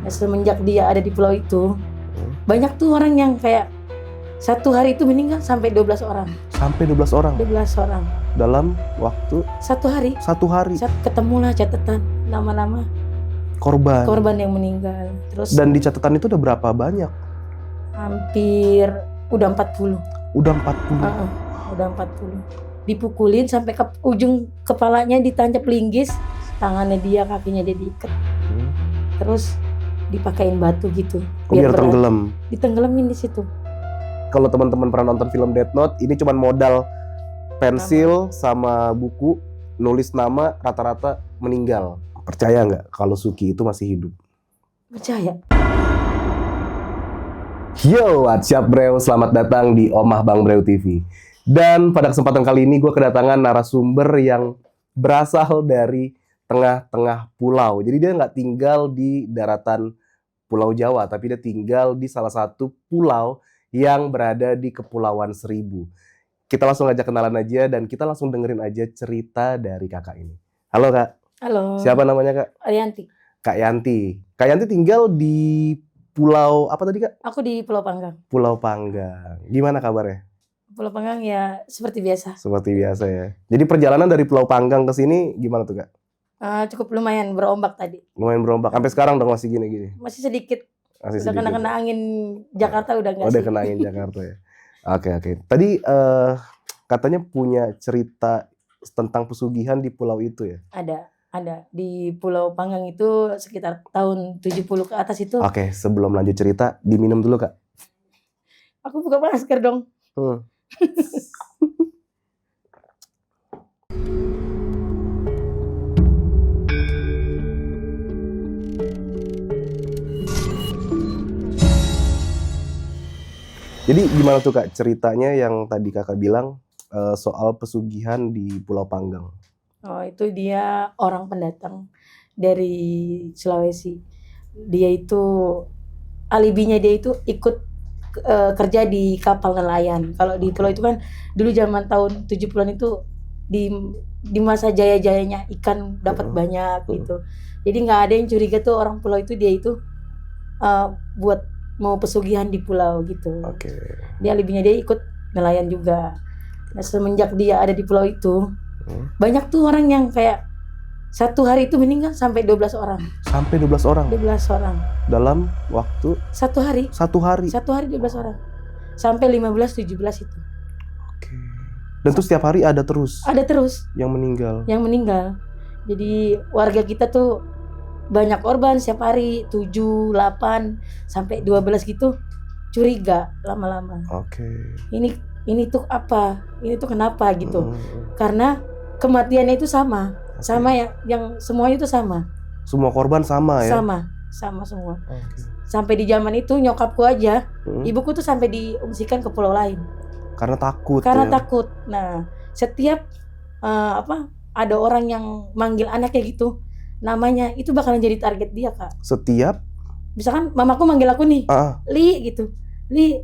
Nah, semenjak dia ada di pulau itu, banyak tuh orang yang kayak satu hari itu meninggal sampai 12 orang. Sampai 12 orang? 12 orang. Dalam waktu? Satu hari. Satu hari? Ketemulah catatan nama-nama korban yang meninggal. Terus. Dan di catatan itu udah berapa banyak? Hampir udah 40. Udah 40? Udah 40. Dipukulin sampai ke ujung kepalanya ditancap linggis, tangannya dia, kakinya dia diikat. Terus dipakein batu gitu. Biar tenggelam? Ditenggelamin di situ. Kalau teman-teman pernah nonton film Death Note, ini cuma modal pensil sama buku, nulis nama, rata-rata meninggal. Percaya nggak kalau Suki itu masih hidup? Percaya. Yo, what's up bro? Selamat datang di Omah Bang Breu TV. Dan pada kesempatan kali ini gue kedatangan narasumber yang berasal dari tengah-tengah pulau. Jadi dia nggak tinggal di daratan Pulau Jawa, tapi dia tinggal di salah satu pulau yang berada di Kepulauan Seribu. Kita langsung aja kenalan aja dan kita langsung dengerin aja cerita dari kakak ini. Halo kak. Halo. Siapa namanya kak? Yanti. Kak Yanti. Kak Yanti tinggal di pulau apa tadi kak? Aku di Pulau Panggang. Pulau Panggang. Gimana kabarnya? Pulau Panggang ya seperti biasa. Seperti biasa ya. Jadi perjalanan dari Pulau Panggang ke sini gimana tuh kak? Cukup lumayan berombak tadi. Lumayan berombak. Sampai sekarang dong masih gini-gini? Masih sedikit. Masih udah kena angin Jakarta udah nggak sih? Udah kena angin Jakarta ya. Oke. Tadi katanya punya cerita tentang pesugihan di pulau itu ya? Ada. Di Pulau Panggang itu sekitar tahun 70 ke atas itu. Oke, sebelum lanjut cerita, diminum dulu kak. Aku buka masker dong. Jadi gimana tuh kak ceritanya yang tadi kakak bilang soal pesugihan di Pulau Panggang? Oh, itu dia orang pendatang dari Sulawesi. Dia itu alibinya dia itu ikut kerja di kapal nelayan. Kalau di pulau itu kan dulu zaman tahun 70-an itu di masa jaya-jayanya ikan dapat banyak gitu. Jadi nggak ada yang curiga tuh orang pulau itu dia itu buat mau pesugihan di pulau gitu. Oke. Dia alibinya dia ikut nelayan juga. Nah, semenjak dia ada di pulau itu, banyak tuh orang yang kayak satu hari itu meninggal sampai 12 orang. Sampai 12 orang? 12 orang. Dalam waktu? Satu hari. Satu hari? Satu hari 12 orang. Sampai 15-17 itu. Oke. Dan tuh setiap hari ada terus? Ada terus. Yang meninggal? Yang meninggal. Jadi warga kita tuh banyak korban setiap hari, 7, 8, sampai 12 gitu. Curiga lama-lama. Oke. Ini tuh apa? Ini tuh kenapa gitu? Karena kematiannya itu sama. Sama yang semuanya itu sama. Semua korban sama ya? Sama semua. Sampai di zaman itu nyokapku aja, ibuku tuh sampai diungsikan ke pulau lain. Karena takut. Takut. Nah, setiap ada orang yang manggil anaknya gitu, namanya itu bakalan jadi target dia kak. Setiap? Misalkan mamaku manggil aku nih, Li gitu, Li,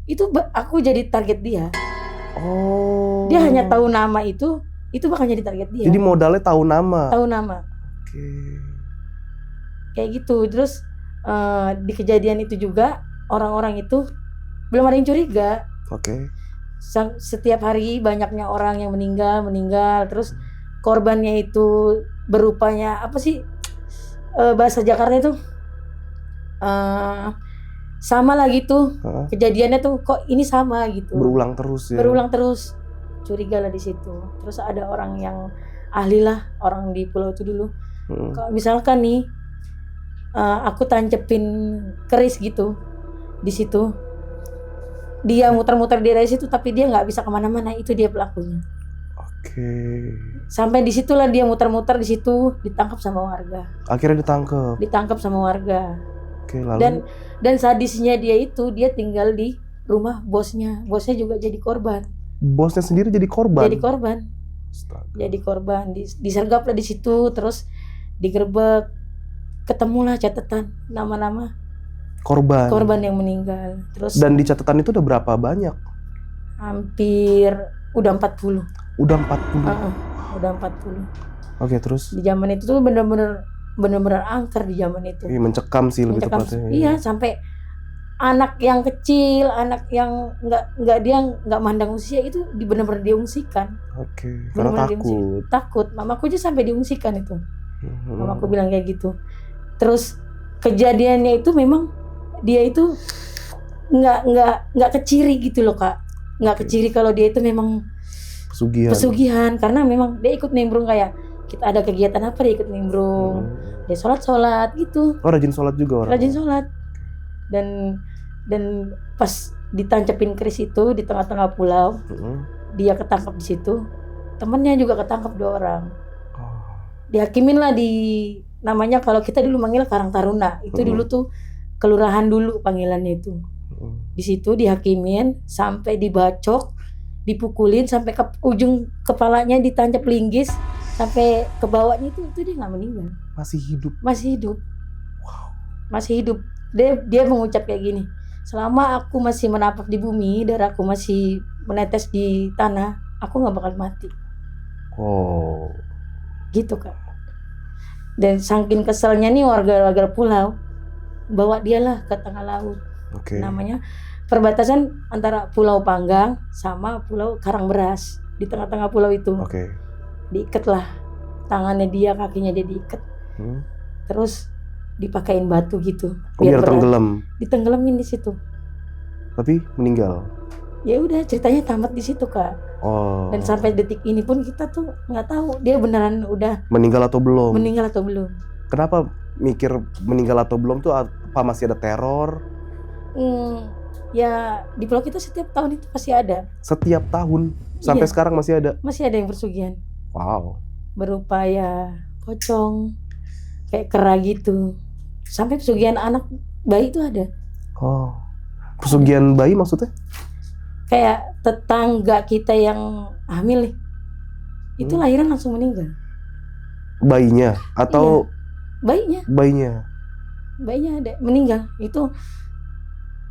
itu aku jadi target dia. Oh. Dia hanya tahu nama itu bakal jadi target dia. Jadi modalnya tahu nama. Oke. Kayak gitu. Terus di kejadian itu juga orang-orang itu belum ada yang curiga. Oke. Setiap hari banyaknya orang yang meninggal. Terus korbannya itu berupanya apa sih bahasa Jakarta itu sama lagi tuh. Kejadiannya tuh kok ini sama gitu. Berulang terus ya. Curiga lah di situ. Terus ada orang yang ahli lah, orang di pulau itu dulu. Kalau misalkan nih aku tancepin keris gitu di situ, dia muter-muter di daerah situ tapi dia nggak bisa kemana-mana, itu dia pelakunya. Oke. Sampai disitulah dia muter-muter di situ, ditangkap sama warga. Akhirnya ditangkap sama warga. Oke, lalu? Dan sadisnya dia itu dia tinggal di rumah bosnya juga jadi korban. Bosnya sendiri jadi korban? Jadi korban, disergap lah di situ, terus digerebek, ketemulah catatan nama-nama korban yang meninggal. Terus. Dan di catatan itu udah berapa banyak? Hampir udah 40. Udah 40? Udah 40. Oke, terus? Di zaman itu tuh bener-bener benar-benar angker di zaman itu. Iya, mencekam sih lebih Mencekam. tepatnya. Iya, sampai anak yang kecil, anak yang nggak dia nggak mandang usia itu benar-benar diungsikan. Oke, karena Benar-benar takut. Takut. Mamaku aja sampai diungsikan itu. Mhm. Mamaku bilang kayak gitu. Terus kejadiannya itu memang dia itu nggak keciri gitu loh Kak. Nggak Oke. keciri kalau dia itu memang Pesugihan. pesugihan, karena memang dia ikut nimbrung, kayak kita ada kegiatan apa dia ikut nimbrung. Dia sholat gitu, Oh, rajin sholat juga orang. rajin sholat. Dan pas ditancepin keris itu di tengah-tengah pulau, dia ketangkap di situ. Temennya juga ketangkap 2 orang. Oh. Dihakimin lah di, namanya kalau kita dulu manggil Karang Taruna. Itu dulu tuh kelurahan dulu panggilannya itu. Di situ dihakimin sampai dibacok, dipukulin sampai ke ujung kepalanya ditancap linggis sampai ke bawahnya itu dia nggak meninggal. Masih hidup. Masih hidup. Wow. Masih hidup. Dia mengucap kayak gini, selama aku masih menapak di bumi, darahku masih menetes di tanah, aku nggak bakal mati. Oh. Gitu Kak. Dan saking keselnya nih warga-warga pulau, bawa dialah ke tengah laut. Oke. Namanya perbatasan antara Pulau Panggang sama Pulau Karangberas. Di tengah-tengah pulau itu Oke. diikat lah tangannya dia, kakinya dia diikat, terus dipakein batu gitu Biar berat. tenggelam. Ditenggelamin di situ. Tapi meninggal. Ya udah, ceritanya tamat di situ Kak. Oh. Dan sampai detik ini pun kita tuh nggak tahu dia beneran udah meninggal atau belum. meninggal atau belum. Kenapa mikir meninggal atau belum tuh, apa masih ada teror? Ya di pulau kita setiap tahun itu pasti ada. Setiap tahun sampai Iya. sekarang masih ada. Masih ada yang persugihan. Wow. Berupa ya pocong, kayak kera gitu. Sampai pesugihan anak bayi itu ada. Oh. Pesugihan bayi maksudnya? Kayak tetangga kita yang hamil nih, itu lahiran langsung meninggal. Bayinya atau Bayinya ada meninggal. Itu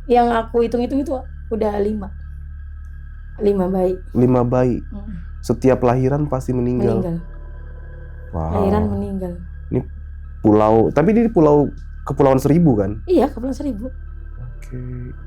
yang aku hitung-hitung itu udah 5 bayi. 5 bayi. Setiap lahiran pasti meninggal. Wow. Lahiran meninggal. Ini pulau, tapi di Kepulauan Seribu kan? Iya, Kepulauan Seribu. Oke.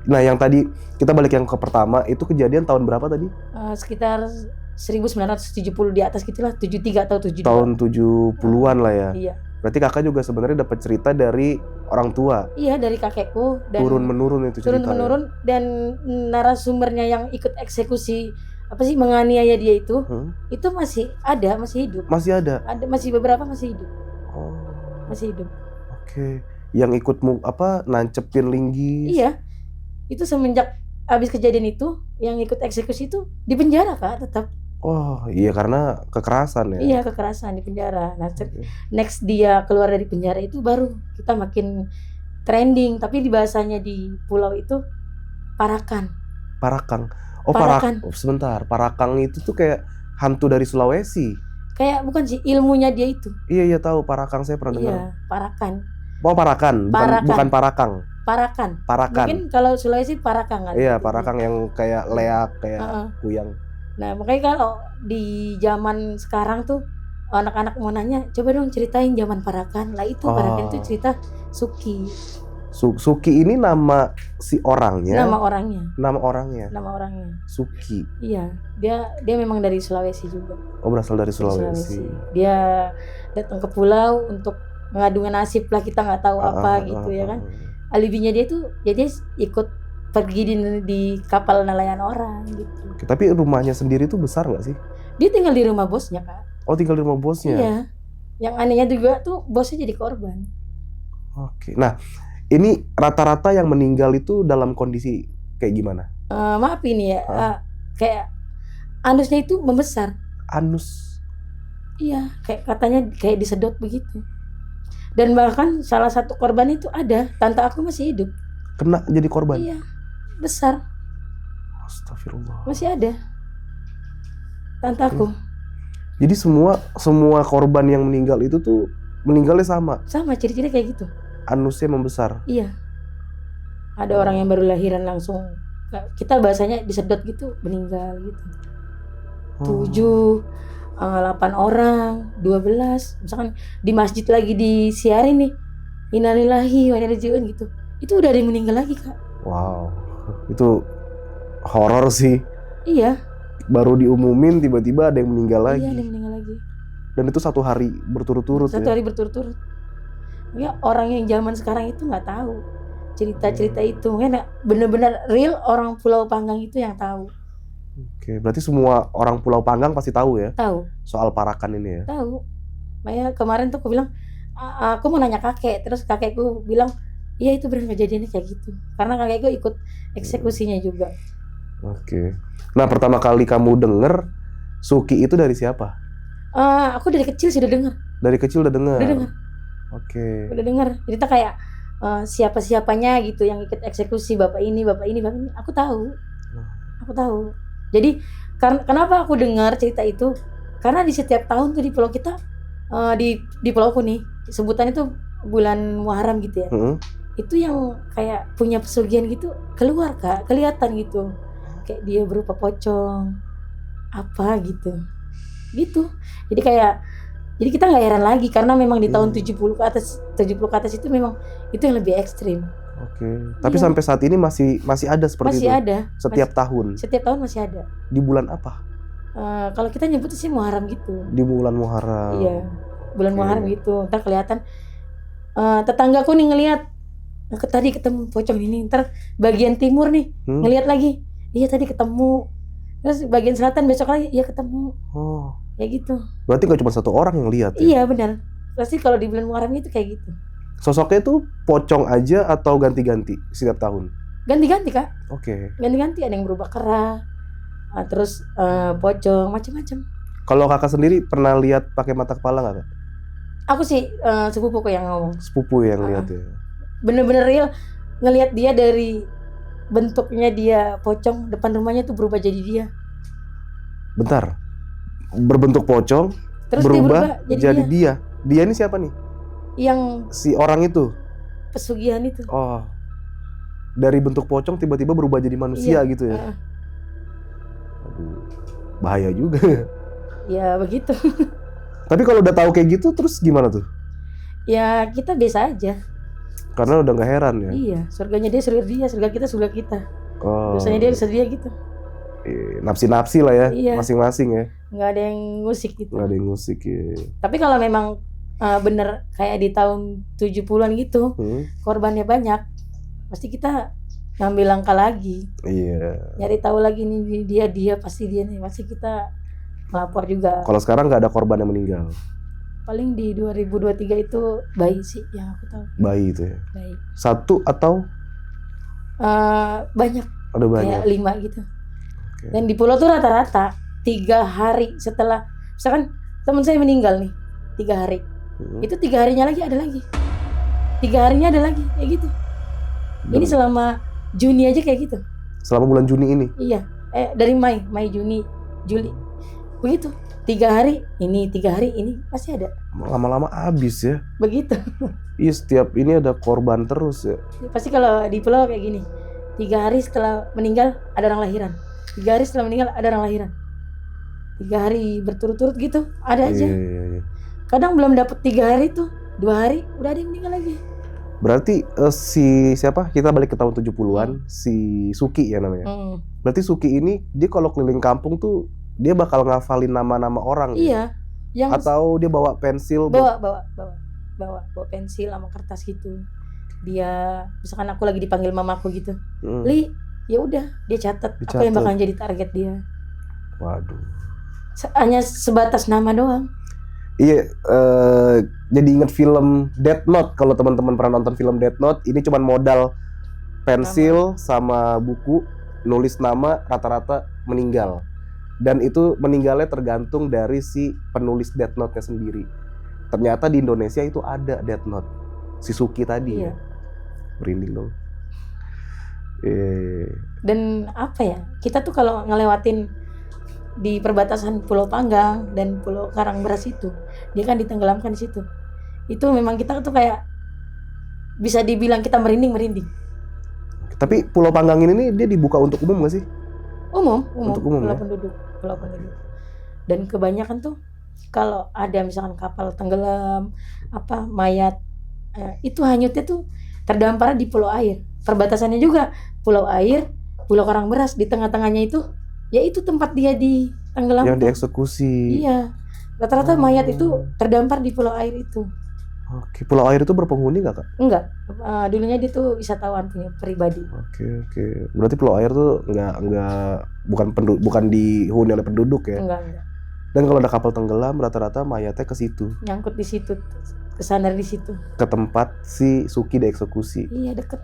Nah, yang tadi kita balik yang ke pertama, itu kejadian tahun berapa tadi? Sekitar 1970 di atas gitulah, 73 atau 72. Tahun 70-an lah ya. Iya. Berarti kakak juga sebenarnya dapat cerita dari orang tua. Iya, dari kakekku, dan Turun menurun itu cerita. turun menurun, dan narasumbernya yang ikut eksekusi menganiaya dia itu masih ada, masih hidup. Masih ada. Masih beberapa masih hidup. Oh. Masih hidup. Oke. Yang ikut nancepin linggis. Iya. Itu semenjak habis kejadian itu, yang ikut eksekusi itu di penjara Kak, tetap. Oh, iya karena kekerasan ya. Iya, kekerasan di penjara. Nah, next dia keluar dari penjara itu baru kita makin trending, tapi di bahasanya di pulau itu Parakang. Parakang. Oh, Parakang. Sebentar. Parakang itu tuh kayak hantu dari Sulawesi. Kayak bukan sih, ilmunya dia itu. Iya tahu, Parakang saya pernah dengar. Iya, Parakan. Oh, Parakan, bukan Parakang. Parakan. Parakan. Mungkin kalau Sulawesi Parakang kan. Iya, Parakang yang kayak leak, kayak kuyang. Nah, makanya kalau di zaman sekarang tuh anak-anak mau nanya, coba dong ceritain zaman Parakan. Lah itu Parakan itu cerita Suki. Suki ini nama si orangnya. Nama orangnya. Nama orangnya. Nama orangnya. Suki. Iya, dia memang dari Sulawesi juga. Oh, berasal dari Sulawesi. Dia datang ke pulau untuk mengadu nasib lah, kita nggak tahu apa gitu ya kan. Alibinya dia tuh, ya dia ikut pergi di kapal nelayan orang gitu. Oke, tapi rumahnya sendiri tuh besar nggak sih? Dia tinggal di rumah bosnya Kak. Oh, tinggal di rumah bosnya. Iya. Yang anehnya juga tuh bosnya jadi korban. Oke. Nah, ini rata-rata yang meninggal itu dalam kondisi kayak gimana? Maaf ini ya, kayak anusnya itu membesar. Anus? Iya, kayak katanya kayak disedot begitu. Dan bahkan salah satu korban itu ada, tante aku masih hidup. Kena jadi korban? Iya, besar. Astagfirullah. Masih ada tante aku. Jadi semua korban yang meninggal itu tuh meninggalnya sama? Sama, ciri-ciri kayak gitu. Anusnya membesar? Iya. Ada orang yang baru lahiran langsung, kita bahasanya disedot gitu, meninggal gitu. 7 8 orang, 12, misalkan di masjid lagi disiarin nih, innalillahi wa inna ilaihi raji'un gitu. Itu udah ada yang meninggal lagi, Kak. Wow, itu horor sih. Iya, Baru diumumin tiba-tiba ada yang meninggal iya lagi. ada yang meninggal lagi. Dan itu 1 hari berturut-turut Satu ya. hari berturut-turut. Ya orang yang zaman sekarang itu nggak tahu cerita-cerita itu. Mungkin bener-bener real orang Pulau Panggang itu yang tahu. Oke, berarti semua orang Pulau Panggang pasti tahu ya Tahu, soal Parakan ini ya. tahu. Makanya kemarin tuh aku bilang, aku mau nanya kakek, terus kakekku bilang, iya itu benar kejadiannya kayak gitu. Karena kakekku ikut eksekusinya juga. Oke. Nah, pertama kali kamu denger Suki itu dari siapa? Aku dari kecil sudah dengar, Dari kecil udah denger. udah dengar, Oke. udah dengar. Cerita kayak siapa-siapanya gitu yang ikut eksekusi, bapak ini, bapak ini, bapak ini. Aku tahu. Jadi kenapa aku dengar cerita itu? Karena di setiap tahun tuh di pulau kita, di pulauku nih, sebutannya tuh bulan Muharram gitu ya. Heeh. Itu yang kayak punya pesugihan gitu keluar, Kak, kelihatan gitu. Kayak dia berupa pocong apa gitu. Jadi kita nggak heran lagi karena memang di tahun 70 ke atas itu memang itu yang lebih ekstrim. Oke. Tapi Iya. sampai saat ini masih ada seperti Masih itu. ada. Setiap tahun. Setiap tahun masih ada. Di bulan apa? Kalau kita nyebutnya sih Muharram gitu. Di bulan Muharram. Iya. Bulan Oke. Muharram gitu. Ntar kelihatan tetanggaku nih ngelihat tadi ketemu pocong ini. Ntar bagian timur nih ngelihat lagi. Iya tadi ketemu. Terus bagian selatan besok lagi iya ketemu. Oh. Kayak gitu. Berarti nggak cuma satu orang yang lihat ya? Iya benar. Pasti kalau di bulan Muharram itu kayak gitu. Sosoknya tuh pocong aja atau ganti-ganti setiap tahun? Ganti-ganti, Kak. Oke. Ganti-ganti, ada yang berubah kera, terus pocong, macam-macam. Kalau kakak sendiri pernah lihat pakai mata kepala nggak, Kak? Aku sih sepupuku yang ngomong. Sepupu yang lihat ya. Bener-bener real ngelihat dia dari bentuknya dia pocong, depan rumahnya tuh berubah jadi dia. Bentar. Berbentuk pocong, Terus dia berubah jadi jadi dia. Dia ini siapa nih? Yang Si orang itu. pesugihan itu. Oh. Dari bentuk pocong tiba-tiba berubah jadi manusia Iya. gitu ya. Aduh. Bahaya juga. Ya begitu. Tapi kalau udah tahu kayak gitu terus gimana tuh? Ya kita biasa aja. Karena udah nggak heran ya. Iya, surganya dia, surga kita, surga kita. Oh. Dosanya dia, dosa dia gitu. Nafsi-nafsi lah ya, Iya. masing-masing ya. Nggak ada yang ngusik gitu. Nggak ada yang musik ya. Tapi kalau memang bener kayak di tahun 70-an gitu, korbannya banyak, pasti kita ngambil langkah lagi. Iya. Nyari tahu lagi nih dia pasti dia nih, pasti kita melapor juga. Kalau sekarang nggak ada korban yang meninggal. Paling di 2023 itu bayi sih yang aku tahu. Bayi itu ya. Bayi. Satu atau Banyak, ada banyak? kayak 5 gitu. Oke. Dan di pulau tuh rata-rata 3 hari setelah, misalkan teman saya meninggal nih 3 hari, itu 3 harinya lagi ada lagi, 3 harinya ada lagi, kayak gitu. Ini selama Juni aja kayak gitu. Selama bulan Juni ini? Iya, dari Mei, Juni, Juli, begitu. 3 hari ini, 3 hari ini pasti ada. Lama-lama habis ya. Begitu. Iya, setiap ini ada korban terus ya. Pasti kalau di pulau kayak gini, 3 hari setelah meninggal ada orang lahiran, 3 hari setelah meninggal ada orang lahiran, 3 hari berturut-turut gitu ada aja. Iya. Kadang belum dapet 3 hari tuh, 2 hari udah ada yang meninggal lagi. Berarti si siapa? Kita balik ke tahun 70-an, si Suki ya namanya. Berarti Suki ini dia kalau keliling kampung tuh dia bakal ngafalin nama-nama orang. Iya. Ya? Atau dia bawa pensil? Bawa pensil sama kertas gitu. Dia misalkan aku lagi dipanggil mamaku gitu, Li, ya udah dia catat apa yang bakal jadi target dia. Waduh. Hanya sebatas nama doang. Iya, jadi inget film Death Note. Kalau teman-teman pernah nonton film Death Note, ini cuman modal pensil sama buku, nulis nama, rata-rata meninggal. Dan itu meninggalnya tergantung dari si penulis Death Note-nya sendiri. Ternyata di Indonesia itu ada Death Note, si Suki tadi. Iya. Ya. Merinding dong. Dan apa ya, kita tuh kalau ngelewatin di perbatasan Pulau Panggang dan Pulau Karangberas itu, dia kan ditenggelamkan di situ. Itu memang kita tuh kayak bisa dibilang kita merinding. Tapi Pulau Panggang ini nih dia dibuka untuk umum nggak sih? Umum. Untuk umum, pulau ya? penduduk. Dan kebanyakan tuh kalau ada misalkan kapal tenggelam, mayat itu hanyutnya tuh terdampar di pulau air. Perbatasannya juga pulau air, Pulau Karangberas, di tengah-tengahnya itu ya itu tempat dia ditenggelamkan. Yang dieksekusi. Iya. Rata-rata mayat itu terdampar di pulau air itu. Oke, pulau air itu berpenghuni nggak Kak? Enggak. Dulunya dia tuh wisatawan punya pribadi. Oke. Berarti pulau air tuh bukan dihuni oleh penduduk ya? Enggak. Dan kalau ada kapal tenggelam, rata-rata mayatnya ke situ. Nyangkut di situ, kesandar di situ. Ke tempat si Suki dieksekusi. Iya, deket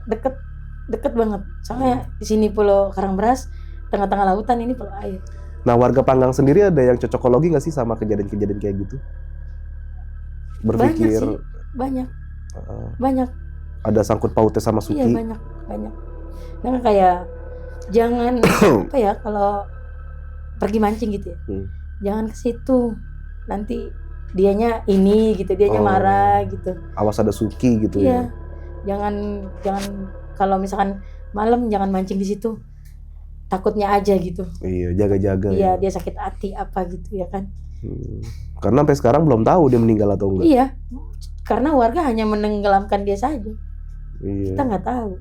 banget. Soalnya di sini Pulau Karangberas, tengah-tengah lautan, ini pulau air. Nah, warga Panggang sendiri ada yang cocokologi nggak sih sama kejadian-kejadian kayak gitu? Berpikir Banyak sih, banyak. Ada sangkut pautnya sama Suki? Iya, banyak. Nah, kayak jangan kalau pergi mancing gitu ya. Jangan ke situ. Nanti dianya ini gitu, dianya marah gitu. Awas ada Suki gitu ya. Jangan kalau misalkan malam jangan mancing di situ. Takutnya aja gitu. Iya, jaga-jaga. Iya, dia sakit hati apa gitu ya kan. Karena sampai sekarang belum tahu dia meninggal atau enggak. Iya. Karena warga hanya menenggelamkan dia saja. Iya. Kita nggak tahu.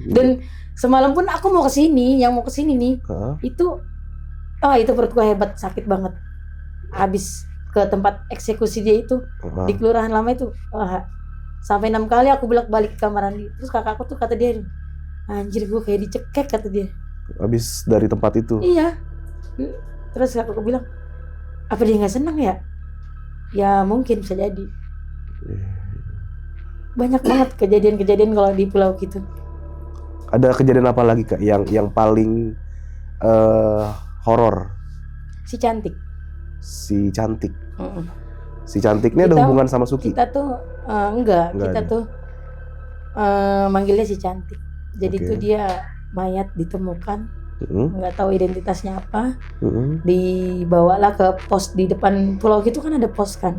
Dan semalam pun aku mau kesini, yang mau kesini nih, itu perut gua hebat, sakit banget. Habis ke tempat eksekusi dia itu di Kelurahan Lama itu, sampai 6 kali aku bolak-balik ke kamar mandi. Terus kakakku tuh kata dia, anjir gua kayak dicekek, kata dia. Habis dari tempat itu. Iya. Terus kakakku bilang, apa dia nggak senang ya? Ya mungkin bisa jadi. Banyak banget kejadian-kejadian kalau di pulau gitu. Ada kejadian apa lagi Kak yang paling horor? Si Cantik. Si Cantik ini ada hubungan sama Suki? Kita tuh enggak kita ada. Tuh manggilnya si Cantik. Jadi tuh dia mayat ditemukan, nggak tahu identitasnya apa. Dibawalah ke pos di depan pulau gitu kan, ada pos kan.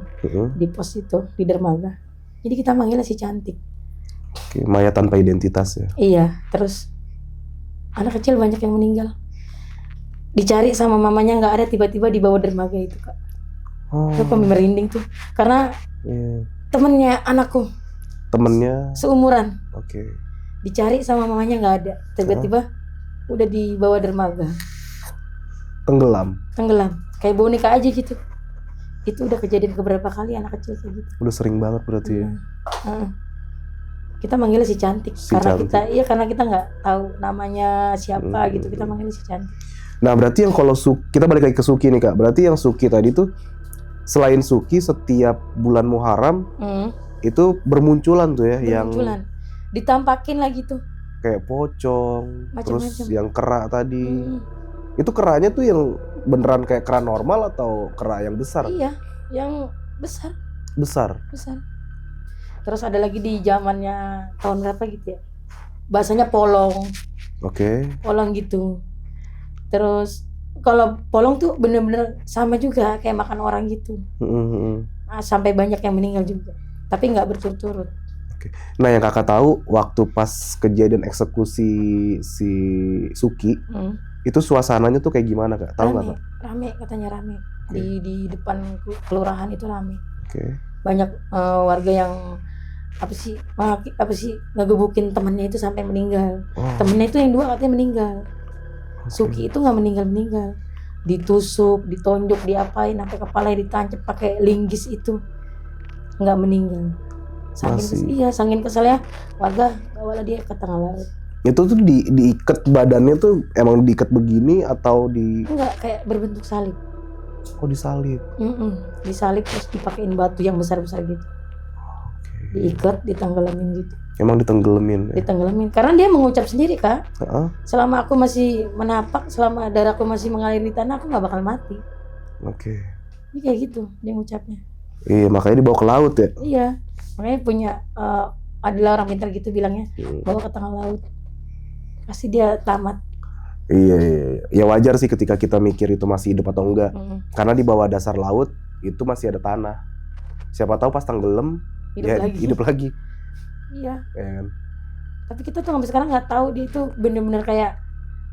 Di pos itu di dermaga. Jadi kita manggilnya si Cantik. Oke, mayat tanpa identitas ya? Iya. Terus anak kecil banyak yang meninggal. Dicari sama mamanya nggak ada, tiba-tiba dibawa dermaga itu Kak. Itu kami merinding tuh, karena temennya anakku. Temennya? Seumuran. Oke. Dicari sama mamanya nggak ada, tiba-tiba udah dibawa dermaga. Tenggelam, kayak boneka aja gitu. Itu udah kejadian keberapa kali anak kecil kayak gitu. Udah sering banget berarti ya. Kita manggilnya si Cantik karena kita nggak tahu namanya siapa gitu, kita manggilnya si Cantik. Nah, berarti yang kalau kita balik lagi ke Suki nih Kak. Berarti yang Suki tadi tuh, selain Suki setiap bulan Muharram itu bermunculan tuh ya, yang ditampakin lagi tuh. Kayak pocong, Macem-macem. terus yang kera tadi. Itu keranya tuh yang beneran kayak kera normal atau kera yang besar? Iya, yang besar. Besar. Terus ada lagi di zamannya tahun berapa gitu ya. Bahasanya polong. Oke. Polong gitu. Terus kalau polong tuh bener-bener sama juga kayak makan orang gitu. Sampai banyak yang meninggal juga. Tapi nggak berturut-turut. Nah, yang kakak tahu waktu pas kejadian eksekusi si Suki, itu suasananya tuh kayak gimana Kak? Tahu nggak Kak? Rame, katanya rame. Di depan kelurahan itu rame. Banyak warga yang apa sih ngegebukin temannya itu sampai meninggal. Temennya itu yang 2 katanya meninggal. Suki itu nggak meninggal, ditusuk, ditonjok, diapain sampai kepalanya ditancap pakai linggis itu, nggak meninggal. Saking keselnya warga bawalah dia ke tengah laut. Itu tuh diikat badannya tuh emang diikat begini atau enggak, kayak berbentuk salib. Oh, disalib. Disalib terus dipakein batu yang besar-besar gitu. Diikat, ditenggelamin gitu. Emang ditenggelamin ya? Ditenggelamin karena dia mengucap sendiri Kak. Selama aku masih menapak, selama darahku masih mengalir di tanah, aku nggak bakal mati. Ini kayak gitu dia ngucapnya. Iya, makanya dibawa ke laut ya? Iya, makanya adalah orang pintar gitu bilangnya, bawa ke tengah laut. Pasti dia tamat. Iya. Ya wajar sih ketika kita mikir itu masih hidup atau enggak. Karena di bawah dasar laut itu masih ada tanah. Siapa tahu pas tenggelam hidup lagi. Iya. Kan? Tapi kita tuh sampai sekarang nggak tahu dia itu bener-bener kayak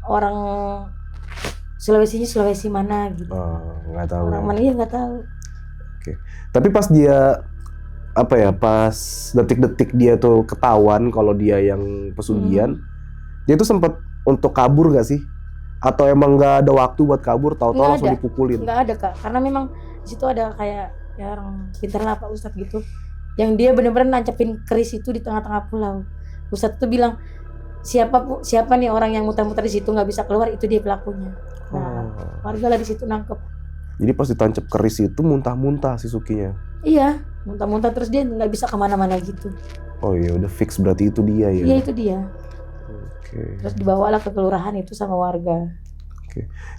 orang Sulawesinya Sulawesi mana gitu. Nggak tahu. Orang mana ya nggak tahu. Oke. Tapi pas dia apa ya, pas detik-detik dia tuh ketahuan kalau dia yang pesugihan, dia tuh sempat untuk kabur gak sih? Atau emang nggak ada waktu buat kabur, tahu-tahu Nggak langsung ada. dipukulin? Nggak ada Kak, karena memang di situ ada kayak ya orang pintar lah Pak Ustadz gitu, yang dia benar-benar nancepin keris itu di tengah-tengah pulau. Ustadz tuh bilang siapa nih orang yang muter-muter di situ nggak bisa keluar, itu dia pelakunya. Nah, warga lah di situ nangkep. Jadi pas ditancap keris itu muntah-muntah si Sukinya. Iya, muntah-muntah terus dia nggak bisa kemana-mana gitu. Oh iya, udah fix berarti itu dia ya. Iya itu dia. Oke. Terus dibawalah ke kelurahan itu sama warga.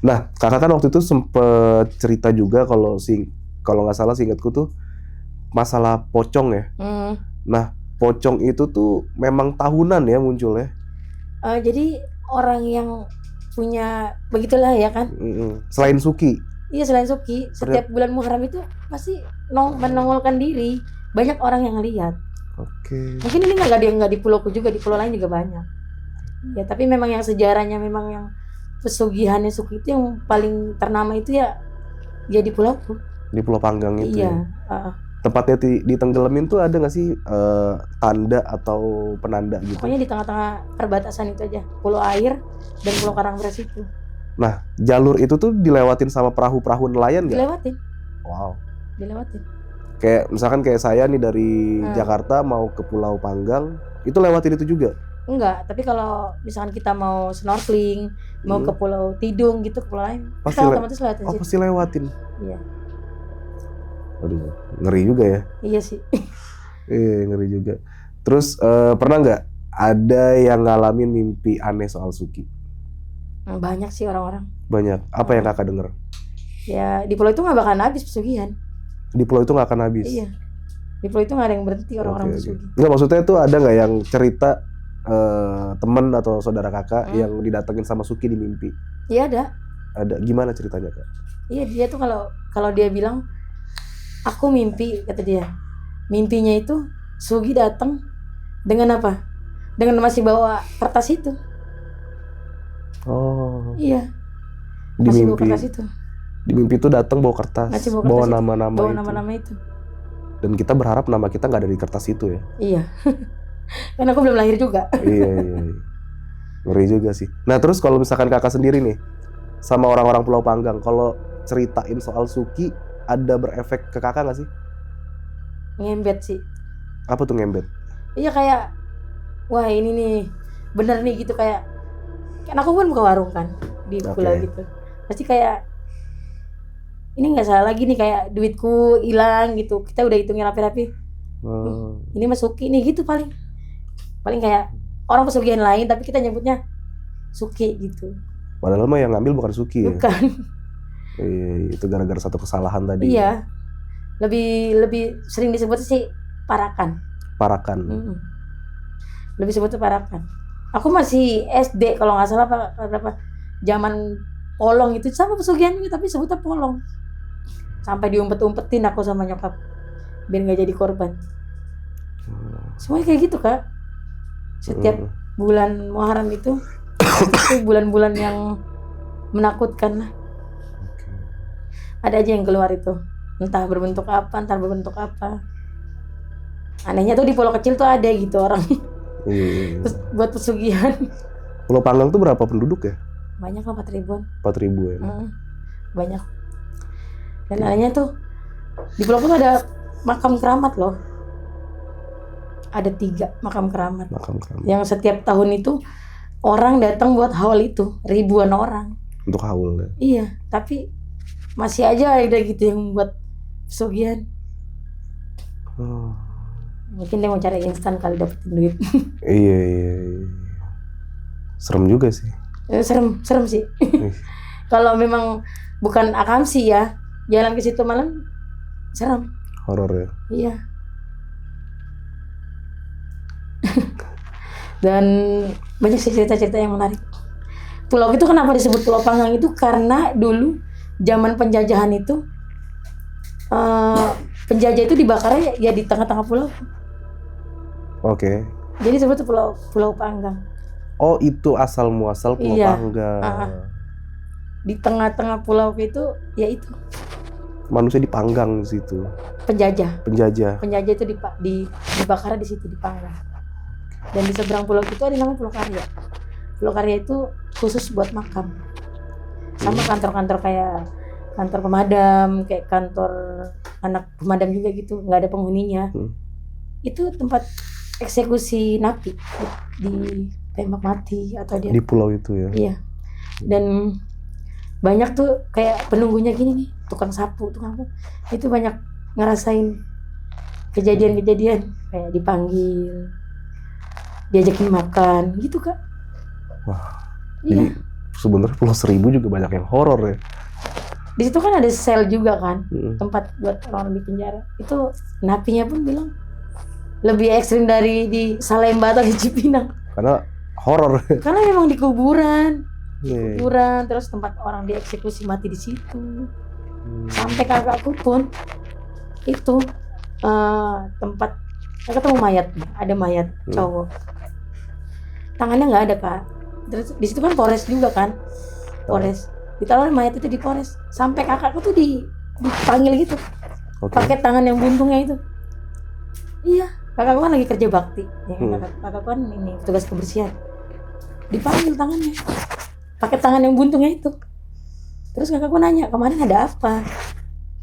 Nah, kakak kan waktu itu sempet cerita juga kalau nggak salah seingatku tuh masalah pocong ya. Nah, pocong itu tuh memang tahunan ya munculnya. Jadi orang yang punya begitulah ya kan. Selain Suki. Iya, selain Suki, setiap bulan Muharram itu pasti menongolkan diri. Banyak orang yang lihat. Oke. Mungkin ini nggak di pulauku juga, di pulau lain juga banyak. Ya, tapi memang yang sejarahnya memang yang pesugihannya Suki itu yang paling ternama itu ya di pulauku. Di Pulau Panggang itu. Iya. Ya? Tempatnya ditenggelamin tuh ada nggak sih tanda atau penanda gitu? Pokoknya di tengah-tengah perbatasan itu aja, Pulau Air dan Pulau Karangberas itu. Nah, jalur itu tuh dilewatin sama perahu-perahu nelayan nggak? Dilewatin. Wow. Dilewatin. Kayak misalkan kayak saya nih dari Jakarta mau ke Pulau Panggang, itu lewatin itu juga? Enggak, tapi kalau misalkan kita mau snorkeling, mau ke Pulau Tidung gitu, ke pulau lain, kita otomatis lewatin situ. Pasti lewatin? Iya. Aduh, ngeri juga ya? Iya sih. Ngeri juga. Terus pernah nggak ada yang ngalamin mimpi aneh soal Suki? Banyak sih orang-orang. Banyak. Apa yang kakak denger? Ya, di pulau itu nggak bakalan habis pesugihan. Di pulau itu nggak akan habis? Iya. Di pulau itu nggak ada yang berhenti orang-orang pesugihan. Nggak, maksudnya tuh ada nggak yang cerita temen atau saudara kakak yang didatengin sama Suki di mimpi? Iya ada. Ada. Gimana ceritanya kak? Iya, dia tuh kalau dia bilang, aku mimpi, kata dia. Mimpinya itu Sugi datang dengan apa? Dengan masih bawa kertas itu. Oh. Iya. Di masih mimpi. bawa kertas itu. Di mimpi itu datang bawa kertas. Bawa nama-nama itu. Dan kita berharap nama kita nggak ada di kertas itu ya. Iya. Kan aku belum lahir juga. Iya. Ngeri juga sih. Nah terus kalau misalkan kakak sendiri nih sama orang-orang Pulau Panggang, kalau ceritain soal Suki ada berefek ke kakak nggak sih? Ngembet sih. Apa tuh ngembet? Iya kayak, wah ini nih bener nih gitu, kayak kan aku pun buka warung kan di pulau gitu. Pasti kayak ini nggak salah lagi nih, kayak duitku hilang gitu. Kita udah hitungin rapi-rapi. Ini Suki nih gitu, paling kayak orang pesugihan lain tapi kita nyebutnya Suki gitu. Padahal mah yang ngambil bukan Suki ya. Bukan. Itu gara-gara satu kesalahan tadi. Iya. Lebih sering disebut sih parakan. Lebih sebutnya parakan. Aku masih SD kalau nggak salah berapa zaman polong itu sama pesugihan juga, tapi sebutnya polong. Sampai diumpet-umpetin aku sama nyokap biar nggak jadi korban. Semuanya kayak gitu kak. Setiap bulan Muharram itu bulan-bulan yang menakutkan lah. Ada aja yang keluar itu, entah berbentuk apa. Anehnya tuh di pulau kecil tuh ada gitu orang. Terus buat pesugihan. Pulau Panggang tuh berapa penduduk ya? Banyak lah, 4.000-an. 4.000 ya? Banyak. Dan anehnya tuh di pulau tuh ada makam keramat loh. Ada 3 makam keramat. Yang setiap tahun itu orang datang buat haul itu, ribuan orang. Untuk haul ya? Iya, tapi masih aja ada gitu yang buat pesugihan. Mungkin dia mau cari instan kali dapetin duit. Iya. Serem juga sih. Serem sih. Kalau memang bukan akamsi ya, jalan ke situ malam serem. Horor ya. Iya. Dan banyak sih cerita-cerita yang menarik. Pulau itu kenapa disebut Pulau Panggang itu karena dulu zaman penjajahan itu penjajah itu dibakarnya ya di tengah-tengah pulau. Oke. Jadi disebut Pulau Panggang. Oh, itu asal muasal Pulau Panggang. di tengah-tengah pulau itu ya itu Manusia dipanggang di situ. penjajah Penjajah. itu dibakar di situ, dipanggang. Dan di seberang pulau itu ada namanya Pulau Karya. Pulau Karya itu khusus buat makam, sama kantor-kantor kayak kantor pemadam, kayak kantor anak pemadam juga gitu, nggak ada penghuninya. Itu tempat eksekusi napi, ditembak mati atau dia Di pulau itu ya. iya. Dan banyak tuh kayak penunggunya gini nih, tukang sapu itu banyak ngerasain kejadian-kejadian kayak dipanggil, diajakin makan gitu Kak. Wah, Iya. jadi sebenarnya Pulau Seribu juga banyak yang horor ya. Di situ kan ada sel juga kan, tempat buat orang di penjara. Itu napinya pun bilang lebih ekstrim dari di Salemba atau di Cipinang. Karena horor. Karena memang di kuburan, Nih. terus tempat orang dieksekusi mati di situ. Sampai kakakku pun itu tempat ketemu mayat, ada mayat cowok. Tangannya nggak ada Kak. Terus di situ kan Polres juga kan, Polres. Ditaruh mayat itu di Polres. Sampai kakakku tuh dipanggil gitu, pakai tangan yang buntungnya itu. Iya, kakakku kan lagi kerja bakti. Ya, kakakku kan ini tugas kebersihan. Dipanggil tangannya, pakai tangan yang buntungnya itu. Terus kakakku nanya, kemarin ada apa?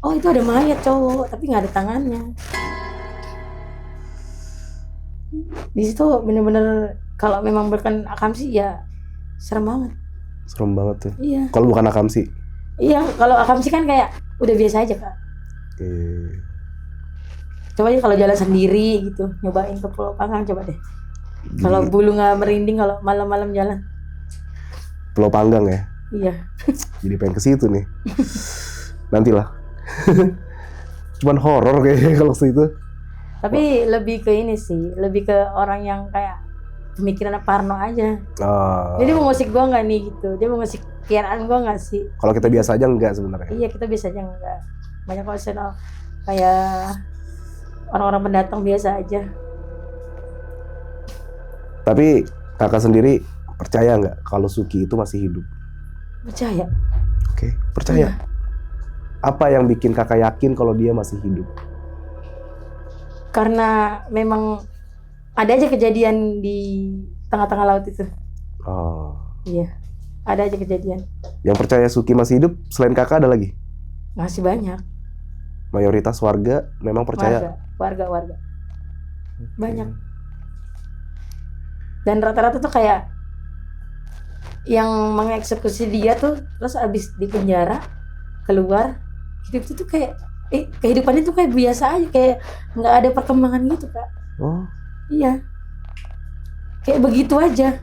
Oh itu ada mayat cowok, tapi nggak ada tangannya. Di situ bener-bener kalau memang bukan akamsi ya serem banget. Serem banget tuh. Iya. Kalau bukan akamsi. Iya, kalau akamsi kan kayak udah biasa aja Kak. Coba aja kalau jalan sendiri gitu, nyobain ke Pulau Panggang coba deh. Kalau bulu nggak merinding kalau malam-malam jalan. Pulau Panggang ya. Iya. Jadi pengen ke situ nih. Nantilah. Cuman horor kayaknya kalau situ. Tapi lebih ke ini sih, lebih ke orang yang kayak pemikiran parno aja. Jadi mau ngusik gua nggak nih gitu, dia mau ngusik pikiran gua nggak sih? Kalau kita biasa aja enggak sebenarnya. Iya kita biasa aja enggak. Banyak kalau kayak orang-orang pendatang biasa aja. Tapi kakak sendiri percaya nggak kalau Suki itu masih hidup? Percaya. Oke, percaya. Iya. Apa yang bikin kakak yakin kalau dia masih hidup? Karena memang ada aja kejadian di tengah-tengah laut itu. Oh. Iya, ada aja kejadian. Yang percaya Suki masih hidup selain kakak ada lagi? Masih banyak. Mayoritas warga memang percaya. Warga. Banyak. Dan rata-rata tuh kayak yang mengeksekusi dia tuh terus abis di penjara keluar, hidup itu tuh kayak kehidupannya tuh kayak biasa aja, kayak nggak ada perkembangan gitu Kak. Oh. Iya, kayak begitu aja.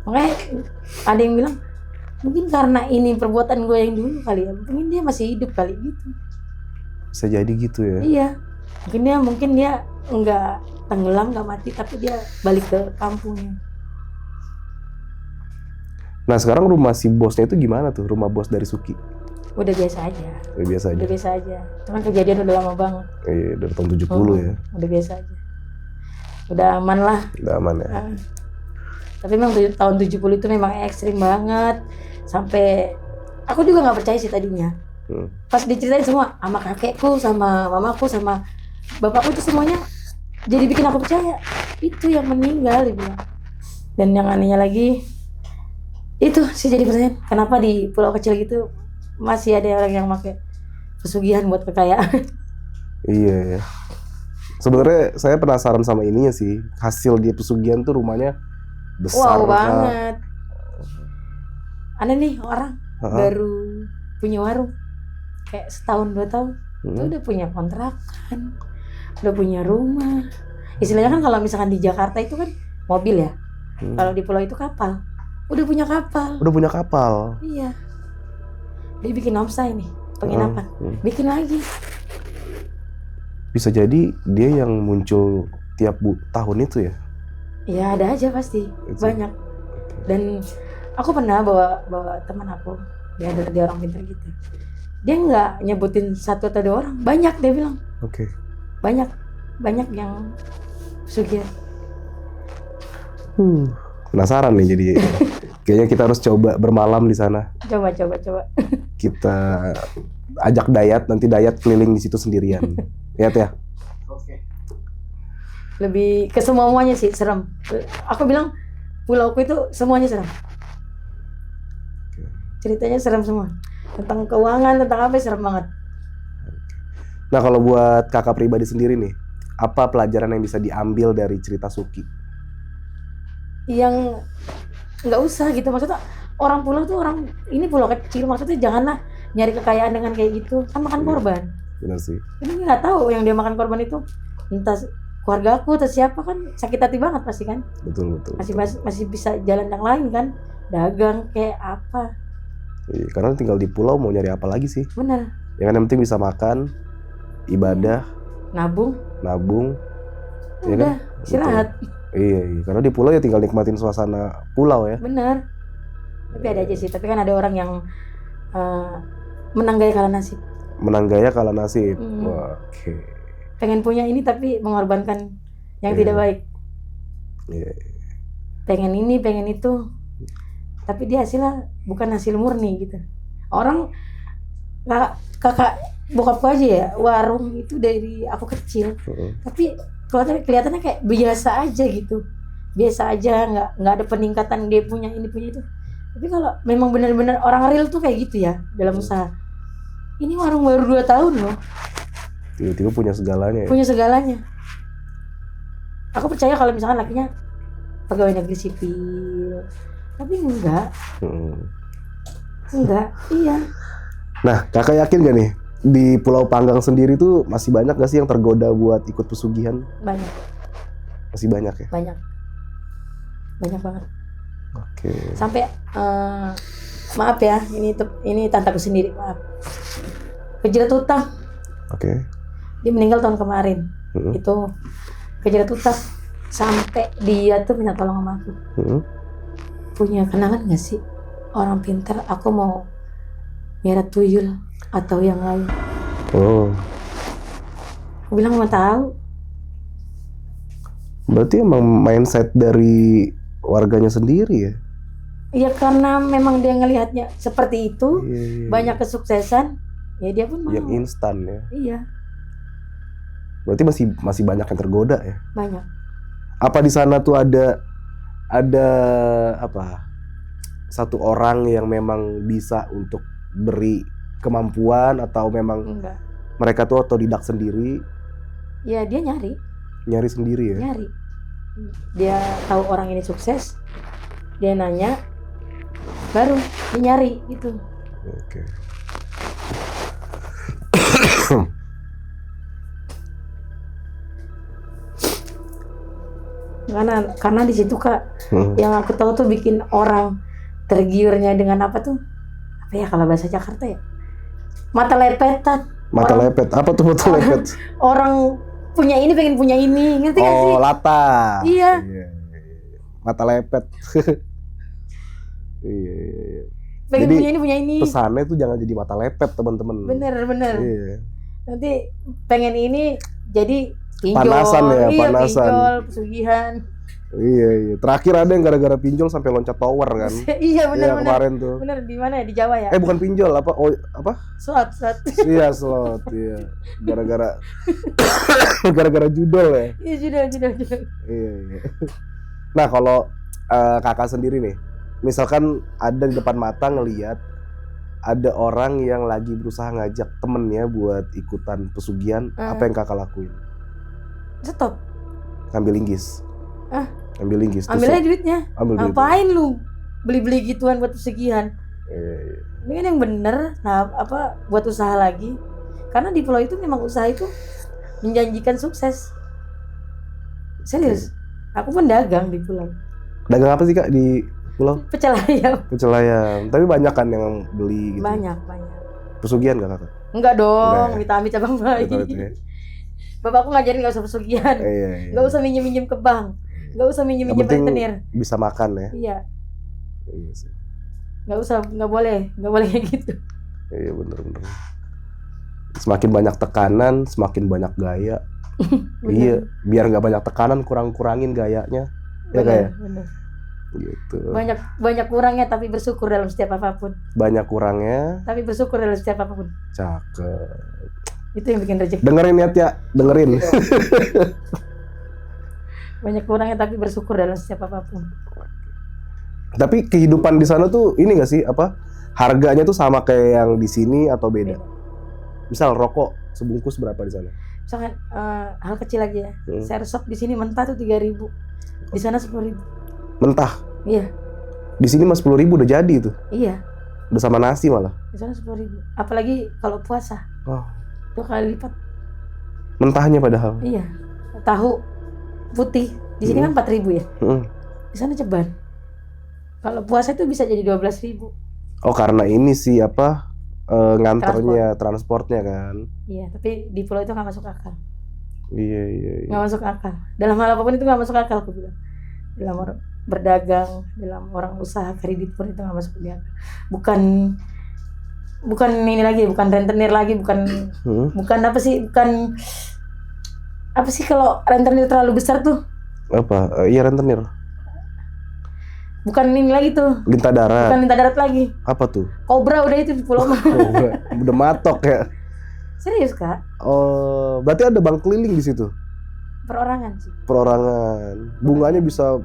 Makanya ada yang bilang mungkin karena ini perbuatan gue yang dulu kali ya, mungkin dia masih hidup kali gitu. Bisa jadi gitu ya. Iya, mungkin dia nggak tenggelam, nggak mati, tapi dia balik ke kampungnya. Nah sekarang rumah si bosnya itu gimana tuh? Rumah bos dari Suki? Udah biasa aja. Udah biasa aja. Udah biasa aja. Cuman kejadian udah lama banget. Iya, dari tahun 70 ya. Udah biasa aja. Udah aman lah. Udah aman ya. Tapi memang tahun 70 itu memang ekstrim banget. Sampai aku juga nggak percaya sih tadinya. Pas diceritain semua sama kakekku, sama mamaku, sama bapakku itu semuanya jadi bikin aku percaya. Itu yang meninggal dibilang. Dan yang anehnya lagi itu sih jadi pertanyaan, kenapa di pulau kecil gitu masih ada orang yang pakai pesugihan buat kekayaan? Iya ya. Sebenarnya saya penasaran sama ininya sih. Hasil dia pesugihan tuh rumahnya besar. Wow banget. Ada nih orang baru punya warung kayak setahun 2 tahun, itu udah punya kontrakan, udah punya rumah. Istilahnya kan kalau misalkan di Jakarta itu kan mobil ya, kalau di pulau itu kapal. Udah punya kapal. Udah punya kapal. Iya. Dia bikin homestay nih, penginapan. Bikin lagi. Bisa jadi dia yang muncul tiap tahun itu ya? Iya ada aja pasti, banyak. Dan aku pernah bawa teman aku, dia orang pintar gitu. Dia nggak nyebutin 1 atau 2 orang, banyak dia bilang. Oke. Banyak yang pesugihan. Penasaran nih jadi. Kayaknya kita harus coba bermalam di sana. Coba. Kita ajak Dayat, nanti Dayat keliling di situ sendirian. Lihat ya. Lebih ke semuanya sih serem. Aku bilang pulauku itu semuanya serem. Ceritanya serem semua. Tentang keuangan, tentang apa serem banget. Nah, kalau buat kakak pribadi sendiri nih, apa pelajaran yang bisa diambil dari cerita Suki? Yang nggak usah gitu, maksudnya orang pulau tuh orang ini pulau kecil, maksudnya janganlah nyari kekayaan dengan kayak gitu, kan makan Iya. korban. Benar sih. Ini nggak tahu yang dia makan korban itu entah keluarga aku atau siapa, kan sakit hati banget pasti kan. Betul. Masih bisa jalan yang lain kan, dagang kayak apa. Iya, karena tinggal di pulau mau nyari apa lagi sih? Bener. Ya kan yang penting bisa makan, ibadah, Nabung, nabung. Iya udah kan? istirahat. Iya, karena di pulau ya tinggal nikmatin suasana pulau ya. Bener. Tapi ada aja sih, tapi kan ada orang yang menang gaya kalah nasib. Menang gaya kalah nasib. Hmm. Wah, oke. Pengen punya ini tapi mengorbankan yang Iya. tidak baik. Iya. Pengen ini, pengen itu, tapi dia hasilnya bukan hasil murni gitu. Orang kakak bokapku aja ya, warung itu dari aku kecil, tapi kelihatannya kayak biasa aja gitu, biasa aja, nggak ada peningkatan dia punya ini punya itu. Tapi kalau memang benar-benar orang real tuh kayak gitu ya dalam usaha. Ini warung baru 2 tahun loh, Tiba-tiba punya segalanya ya. punya segalanya. Aku percaya kalau misalkan lakinya pegawai negeri sipil, tapi enggak, iya. Nah, kakak yakin gak nih di Pulau Panggang sendiri tuh masih banyak gak sih yang tergoda buat ikut pesugihan? Banyak Masih banyak ya? banyak banget. Oke. Sampai maaf ya, ini tantaku sendiri, maaf. Kejerat utang, Oke. dia meninggal tahun kemarin. Itu kejerat utang sampai dia tuh minta tolong sama aku. Punya kenalan nggak sih orang pintar? Aku mau miara tuyul atau yang lain. Oh. Aku bilang mau tahu. Berarti emang mindset dari warganya sendiri ya? Iya, karena memang dia ngelihatnya seperti itu, Iya. banyak kesuksesan, ya dia pun mau. Yang instan ya. Iya, Berarti masih banyak yang tergoda ya? banyak. Apa di sana tuh ada apa? Satu orang yang memang bisa untuk beri kemampuan atau memang Enggak. mereka tuh otodidak sendiri, Ya dia nyari. sendiri ya? Nyari. Dia tahu orang ini sukses, dia nanya, baru dia nyari gitu. Oke. Karena di situ Kak, yang aku tahu tuh bikin orang tergiurnya dengan apa tuh? Apa ya kalau bahasa Jakarta ya? Mata lepetan. Mata lepet. Apa tuh mata lepet? Orang punya ini pengen punya ini, ngerti gak sih? Oh, lata. Iya. Mata lepet. Iya. Pengen Jadi, punya ini. Pesannya tuh jangan jadi mata lepet, teman-teman. Bener. Iya. Nanti pengen ini jadi pinjol. Panasan ya, iya, panasan. Pinjol, pesugihan. Iya. Terakhir ada yang gara-gara pinjol sampai loncat tower kan? Iya bener. Kemarin tuh. Bener, di mana ya? Di Jawa ya? Bukan pinjol, apa? Oh, apa? Slot. Iya, slot. Iya. Gara-gara gara-gara judol ya. Iya, judul. Iya. Nah, kalau kakak sendiri nih, misalkan ada di depan mata ngelihat ada orang yang lagi berusaha ngajak temennya buat ikutan pesugihan, apa yang kakak lakuin? Stop. Ngambil linggis. Ngambil linggis. Ambil aja duitnya. Ambil duit. Ngapain lu beli-beli gituan buat pesugihan? Iya. Ini kan yang bener. Nah, apa buat usaha lagi? Karena di pulau itu memang usaha itu menjanjikan sukses. Serius. Aku pun dagang di pulau. Dagang apa sih kak di pulau? Pecel ayam. Pecel ayam. Tapi banyak kan yang beli gitu. Banyak. Pesugihan gak kakak? Enggak Enggak ya? dong, amit-amit cabang bayi. Betul itu ya. Bapakku ngajarin gak usah pesugihan. Iya. Gak usah minjem-minjem ke bank. Gak usah Yang minjem-minjem penting rentenir. bisa makan ya. Iya. Iya sih. Gak boleh kayak gitu. Iya bener. Semakin banyak tekanan, semakin banyak gaya. Iya, biar nggak banyak tekanan, kurangin gayanya. Ya kayak. Bener. Gitu. Banyak kurangnya tapi bersyukur dalam setiap apapun. Banyak kurangnya Tapi bersyukur dalam setiap apapun. cakep. Itu yang bikin rezeki. Dengerin ya Tia, dengerin. Banyak kurangnya tapi bersyukur dalam setiap apapun. Tapi kehidupan di sana tuh ini nggak sih apa? Harganya tuh sama kayak yang di sini atau beda? Misal rokok sebungkus berapa di sana? Misalkan hal kecil aja ya. Sersop di sini mentah tuh 3.000. Di sana 10.000. Mentah. Iya. Di sini mah 10.000 udah jadi tuh. Iya. Udah sama nasi malah. Di sana 10.000. Apalagi kalau puasa. Oh. 2 kali lipat. Mentahnya padahal. Iya. Tahu putih di sini kan 4.000 ya. Di sana ceban. Kalau puasa itu bisa jadi 12.000. Oh, karena ini sih apa? Nganternya, transportnya kan. Iya, tapi di pulau itu nggak masuk akal. Iya. Nggak masuk akal. Dalam hal apapun itu nggak masuk akal, aku bilang. Dalam orang berdagang, dalam orang usaha kredit pun itu nggak masuk akal. Bukan ini lagi, bukan rentenir lagi, bukan apa sih kalau rentenir terlalu besar tuh? Apa? Iya, rentenir. Bukan ini lagi tuh. Lintah darat. Bukan lintah darat lagi. Apa tuh? Kobra udah itu di pulau mah. Udah matok ya. Serius Kak? Oh, berarti ada bank keliling di situ? Perorangan sih. Perorangan. Bunganya bisa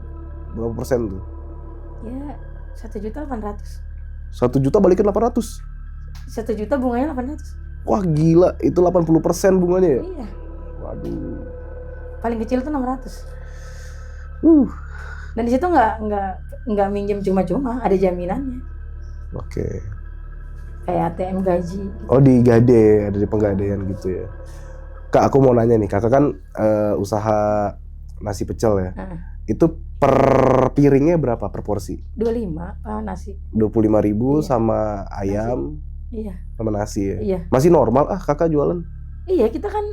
berapa persen tuh? Ya 1.800.000. 1 juta balikin 800. 1 juta bunganya 800. Wah gila, itu 80% bunganya ya? Iya. Waduh. Paling kecil tuh 600. Dan di situ nggak minjem cuma-cuma, ada jaminannya. Oke. Kayak ATM gaji. Oh di Gade, ada di Penggadean gitu ya. Kak, aku mau nanya nih, kakak kan usaha nasi pecel ya. Itu per piringnya berapa per porsi? 25 nasi. 25.000 Iya. sama ayam. Iya. Sama nasi ya. Iya. Masih normal kakak jualan? Iya, kita kan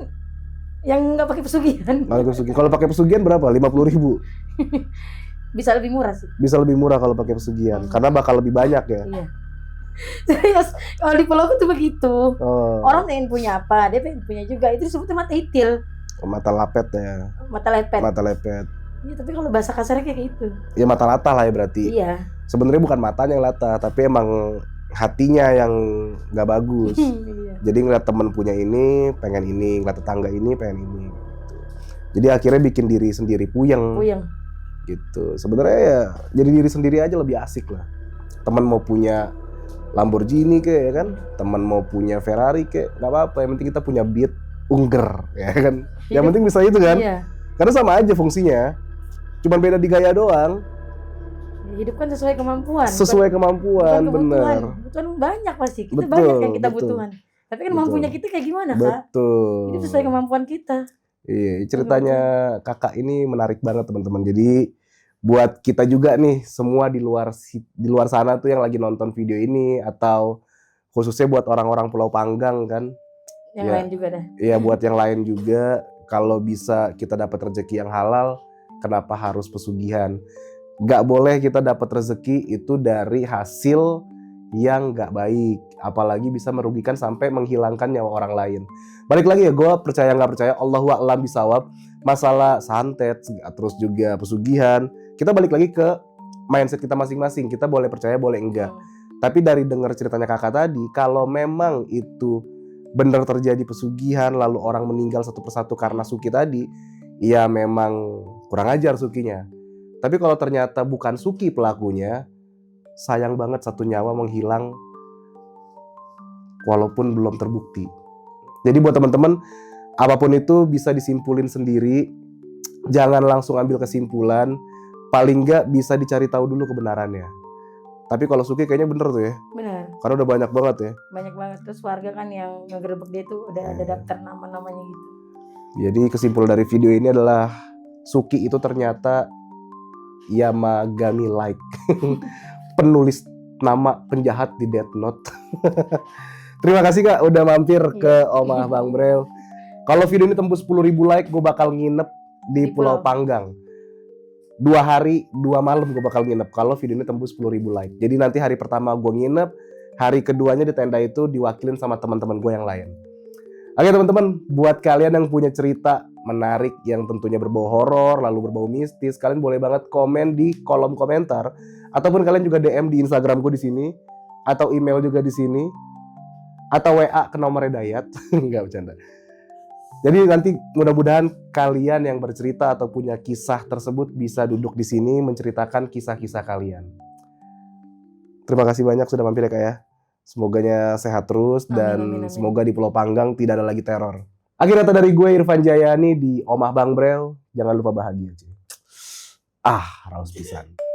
yang nggak pakai pesugihan. Kalau pakai pesugihan berapa? 50.000. Bisa lebih murah sih. Bisa lebih murah kalau pakai pesugihan, karena bakal lebih banyak ya. Iya. Serius, kalau di pulau tuh begitu. Oh. Orang pengen punya apa, dia pengen punya juga. Itu disebutnya mata itil. Mata lapet ya. Mata lepet. Mata lepet. Iya, tapi kalau bahasa kasarnya kayak gitu. Ya mata latah lah ya berarti. Iya. Sebenarnya bukan matanya yang latah, tapi emang hatinya yang nggak bagus. Iya. Jadi ngeliat temen punya ini, pengen ini, ngeliat tetangga ini, pengen ini. Jadi akhirnya bikin diri sendiri puyeng. Gitu. Sebenarnya ya jadi diri sendiri aja lebih asik lah. Temen mau punya Lamborghini kayak ya kan, temen mau punya Ferrari kayak nggak apa-apa. Yang penting kita punya beat ungger ya kan. Yang penting bisa itu kan. Iya. Karena sama aja fungsinya. Cuman beda di gaya doang. Hidup kan sesuai kemampuan. Sesuai kemampuan, bener. Kebutuhan banyak pasti. Kita Betul, banyak yang kita betul. butuhan. Tapi kan mampunya kita kayak gimana, Kak? Betul. Hidup sesuai kemampuan kita. Iya, ceritanya kakak ini menarik banget teman-teman. Jadi buat kita juga nih semua di luar sana tuh yang lagi nonton video ini, atau khususnya buat orang-orang Pulau Panggang kan. Yang lain juga dah. Iya, buat yang lain juga, kalau bisa kita dapat rezeki yang halal, kenapa harus pesugihan? Gak boleh kita dapat rezeki itu dari hasil yang gak baik, apalagi bisa merugikan sampai menghilangkan nyawa orang lain. Balik lagi ya, gue percaya nggak percaya, Allahu a'lam bisawab, masalah santet terus juga pesugihan, kita balik lagi ke mindset kita masing-masing. Kita boleh percaya, boleh enggak. Tapi dari dengar ceritanya kakak tadi, kalau memang itu benar terjadi pesugihan lalu orang meninggal satu persatu karena suki tadi, ya memang kurang ajar sukinya. Tapi kalau ternyata bukan suki pelakunya, sayang banget satu nyawa menghilang walaupun belum terbukti. Jadi buat teman-teman, apapun itu bisa disimpulin sendiri. Jangan langsung ambil kesimpulan. Paling nggak bisa dicari tahu dulu kebenarannya. Tapi kalau suki kayaknya bener tuh ya. Benar. Karena udah banyak banget ya. Banyak banget. Terus warga kan yang ngegerebek dia tuh udah ada daftar nama-namanya gitu. Jadi kesimpulan dari video ini adalah suki itu ternyata Yamagami like. Penulis nama penjahat di Death Note. Terima kasih Kak udah mampir ke Omah Bang Brel. Kalau video ini tembus 10.000 like, gue bakal nginep di Pulau Panggang. 2 hari 2 malam gue bakal nginep kalau video ini tembus 10.000 like. Jadi nanti hari pertama gue nginep, hari keduanya di tenda itu diwakilin sama teman-teman gue yang lain. Oke teman-teman, buat kalian yang punya cerita menarik yang tentunya berbau horor, lalu berbau mistis, kalian boleh banget komen di kolom komentar, ataupun kalian juga DM di Instagramku di sini, atau email juga di sini, atau WA ke nomor Dayat. Enggak bercanda. Jadi nanti mudah-mudahan kalian yang bercerita atau punya kisah tersebut bisa duduk di sini menceritakan kisah-kisah kalian. Terima kasih banyak sudah mampir ya Kak ya. Semoganya sehat terus dan Amin. semoga di Pulau Panggang tidak ada lagi teror. Akhir kata dari gue Irfan Jayani di Omah Bang Brel. Jangan lupa bahagia. Raus pisan.